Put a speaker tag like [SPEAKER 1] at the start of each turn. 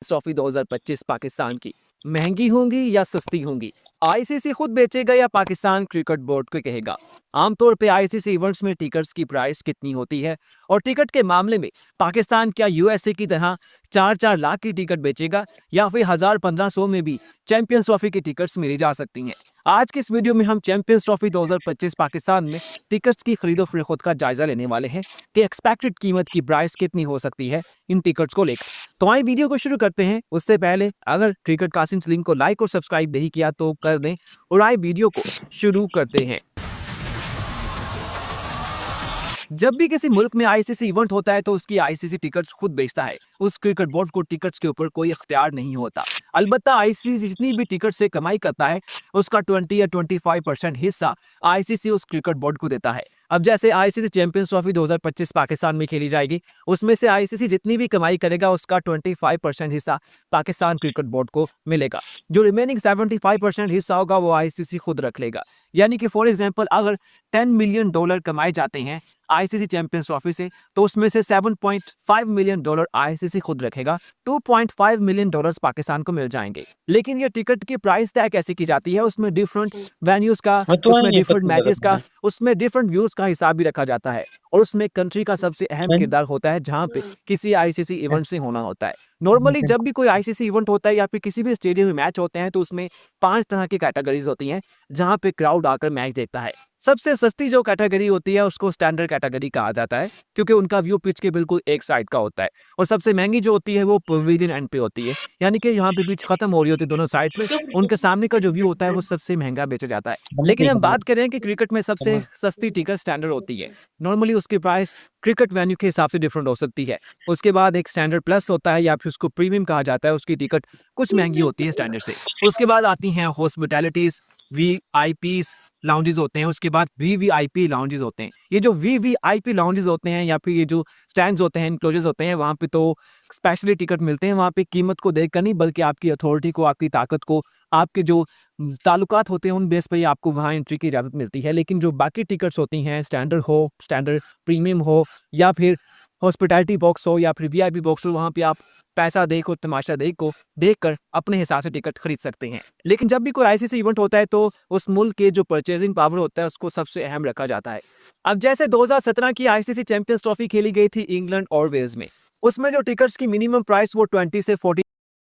[SPEAKER 1] Trophy 2025 Pakistan की महंगी होंगी या सस्ती होंगी? आईसीसी खुद बेचेगा या पाकिस्तान क्रिकेट बोर्ड को कहेगा? आमतौर पे आईसीसी इवेंट्स में टिकट्स की प्राइस कितनी होती है और टिकट के मामले में पाकिस्तान क्या यूएसए की तरह 4-4 लाख की टिकट बेचेगा या फिर 1000-1500 में भी चैंपियंस ट्रॉफी की टिकट्स मिली जा सकती हैं? आज की इस वीडियो में हम चैंपियंस ट्रॉफी 2025 पाकिस्तान में टिकट्स की खरीदो फरोख्त का जायजा लेने वाले हैं कि एक्सपेक्टेड कीमत की प्राइस कितनी हो सकती है इन टिकट्स को लेकर। तो आइए वीडियो को शुरू करते हैं। उससे पहले अगर क्रिकेट कासिम सलीम को लाइक और सब्सक्राइब नहीं किया तो कर दें और आइए वीडियो को शुरू करते हैं। जब भी किसी मुल्क में आईसीसी इवेंट होता है तो उसकी आईसीसी टिकट्स खुद बेचता है। उस क्रिकेट बोर्ड को टिकट्स के ऊपर कोई इख्तियार नहीं होता। अलबत्ता आईसीसी जितनी भी टिकट से कमाई करता है उसका 20 या 25% हिस्सा आईसीसी उस क्रिकेट बोर्ड को देता है। अब जैसे आईसीसी चैंपियंस ट्रॉफी 2025 पाकिस्तान में खेली जाएगी, उसमें से आईसीसी जितनी भी कमाई करेगा उसका 25% हिस्सा पाकिस्तान क्रिकेट बोर्ड को मिलेगा। जो रिमेनिंग 75% हिस्सा होगा वो आईसीसी खुद रख लेगा। यानी कि फॉर एग्जांपल अगर $10 मिलियन कमाए जाते हैं आईसीसी चैंपियंस ट्रॉफी से, तो उसमें से $7.5 मिलियन आईसीसी खुद रखेगा। $2.5 मिलियन पाकिस्तान को मिल जाएंगे। लेकिन ये टिकट की प्राइस तय कैसे की जाती है? उसमें डिफरेंट वेन्यूज का, उसमें डिफरेंट मैचेस का, उसमें डिफरेंट व्यूज का हिसाब भी रखा जाता है और उसमें कंट्री का सबसे अहम किरदार होता है जहां पे किसी आईसीसी इवेंट से होना होता है। नॉर्मली जब भी कोई आईसीसी इवेंट होता है या फिर किसी भी स्टेडियम में मैच होते हैं तो उसमें 5 तरह की कैटेगरीज होती हैं जहां पे क्राउड आकर मैच देखता है। सबसे सस्ती जो कैटेगरी होती है उसको स्टैंडर्ड कैटेगरी कहा जाता है क्योंकि उनका व्यू पिच के बिल्कुल एक साइड का होता है। और सबसे महंगी जो होती है वो पवेलियन एंड पे होती है, यानी कि यहाँ पे पिच खत्म हो रही होती है दोनों साइड्स में, उनके सामने का जो व्यू होता है वो सबसे महंगा बेचा जाता है। लेकिन हम बात करें कि क्रिकेट में सबसे सस्ती टिकट स्टैंडर्ड होती है। नॉर्मली उसकी प्राइस क्रिकेट वेन्यू के हिसाब से डिफरेंट हो सकती है। उसके बाद एक स्टैंडर्ड प्लस होता है या फिर उसको प्रीमियम कहा जाता है, उसकी टिकट कुछ महंगी होती है स्टैंडर्ड से। उसके बाद आती हैं हॉस्पिटैलिटीज, वीआईपीज लाउंजेस होते हैं, उसके बाद वीवीआईपी लाउंजेस होते हैं। ये जो वीवीआईपी लाउंजेस होते हैं या फिर ये जो स्टैंड्स होते हैं, इनक्लोजर्स होते हैं, वहाँ पे तो स्पेशली टिकट मिलते हैं। वहाँ पे कीमत को देखकर नहीं बल्कि आपकी अथॉरिटी को, आपकी ताकत को, आपके जो ताल्लुकात होते हैं उन बेस पे ही आपको वहाँ एंट्री की इजाज़त मिलती है। लेकिन जो बाकी टिकट्स होती हैं, स्टैंडर्ड हो, स्टैंडर्ड प्रीमियम हो या फिर हॉस्पिटैलिटी बॉक्स हो या फिर वीआईपी बॉक्स हो, वहाँ पे आप पैसा देखो, तमाशा देखो, देखकर अपने हिसाब से टिकट खरीद सकते हैं। लेकिन जब भी कोई आईसीसी इवेंट होता है तो उस मुल्क के जो परचेजिंग पावर होता है उसको सबसे अहम रखा जाता है। अब जैसे 2017 की आईसीसी चैंपियंस ट्रॉफी खेली गई थी इंग्लैंड और वेल्स में, उसमें जो टिकट्स की मिनिमम प्राइस वो 20 से 40